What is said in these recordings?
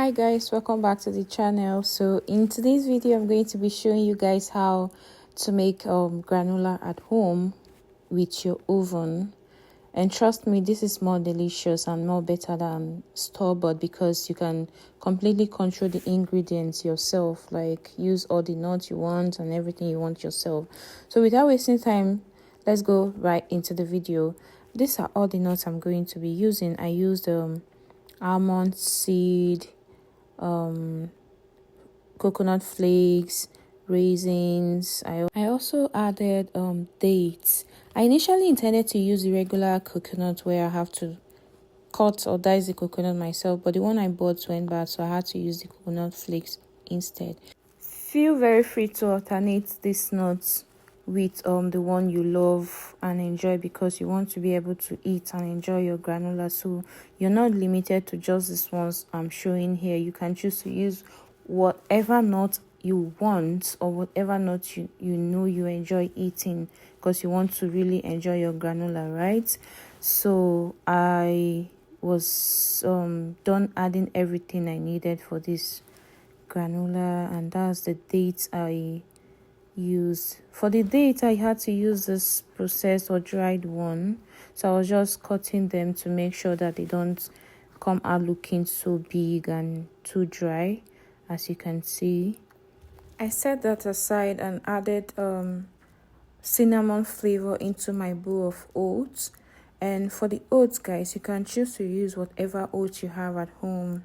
Hi guys, welcome back to the channel. So in today's video I'm going to be showing you guys how to make granola at home with your oven. And trust me, this is more delicious and more better than store-bought because you can completely control the ingredients yourself, like use all the nuts you want and everything you want yourself. So without wasting time, let's go right into the video. These are all the nuts I'm going to be using. I used almond seed, coconut flakes, raisins. I also added dates. I initially intended to use the regular coconut where I have to cut or dice the coconut myself, but the one I bought went bad, so I had to use the coconut flakes instead. Feel very free to alternate these nuts with the one you love and enjoy, because you want to be able to eat and enjoy your granola, so you're not limited to just these ones I'm showing here. You can choose to use whatever nut you want or whatever nut you know you enjoy eating, because you want to really enjoy your granola, right? So I was done adding everything I needed for this granola, and that's the dates I used. For the date, I had to use this processed or dried one, so I was just cutting them to make sure that they don't come out looking so big and too dry. As you can see, I set that aside and added cinnamon flavor into my bowl of oats. And for the oats, guys, you can choose to use whatever oats you have at home,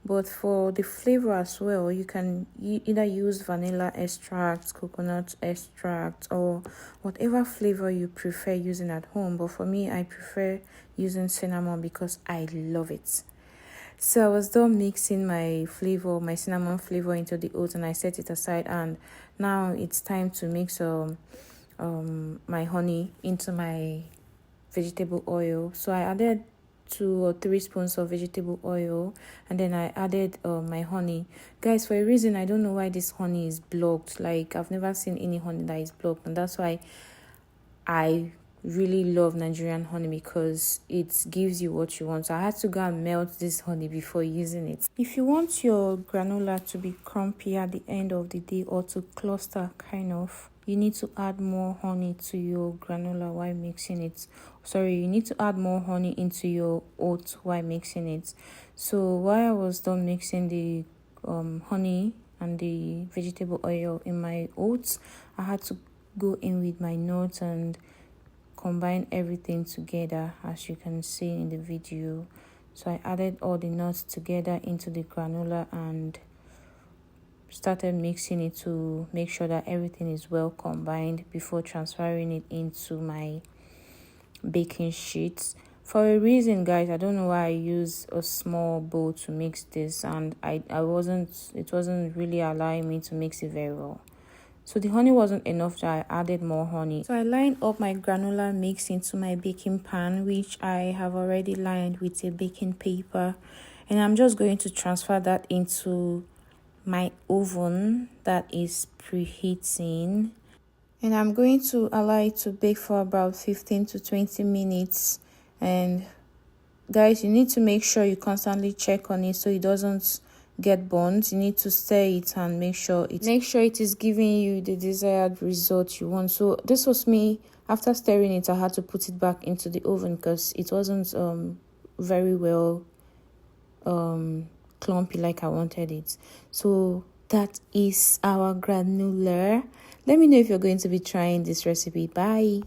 but for the flavor as well, you can either use vanilla extract, coconut extract, or whatever flavor you prefer using at home. But for me, I prefer using cinnamon because I love it. So I was done mixing my cinnamon flavor into the oats, and I set it aside. And now it's time to mix my honey into my vegetable oil. So I added 2 or 3 spoons of vegetable oil, and then I added my honey. Guys, for a reason, I don't know why this honey is blocked. Like, I've never seen any honey that is blocked, and that's why I really love Nigerian honey, because it gives you what you want. So I had to go and melt this honey before using it. If you want your granola to be crumpy at the end of the day, or to cluster kind of, you need to add more honey to your granola while mixing it. You need to add more honey into your oats while mixing it. So while I was done mixing the honey and the vegetable oil in my oats, I had to go in with my nuts and combine everything together, as you can see in the video. So I added all the nuts together into the granola and started mixing it to make sure that everything is well combined before transferring it into my baking sheets. For a reason, guys, I don't know why I use a small bowl to mix this, and it wasn't really allowing me to mix it very well. So the honey wasn't enough, so I added more honey. So I lined up my granola mix into my baking pan, which I have already lined with a baking paper, and I'm just going to transfer that into my oven that is preheating, and I'm going to allow it to bake for about 15 to 20 minutes. And guys, you need to make sure you constantly check on it so it doesn't get burnt. You need to stir it and make sure it is giving you the desired result you want. So this was me. After stirring it, I had to put it back into the oven because it wasn't very well clumpy like I wanted it. So that is our granular. Let me know if you're going to be trying this recipe. Bye.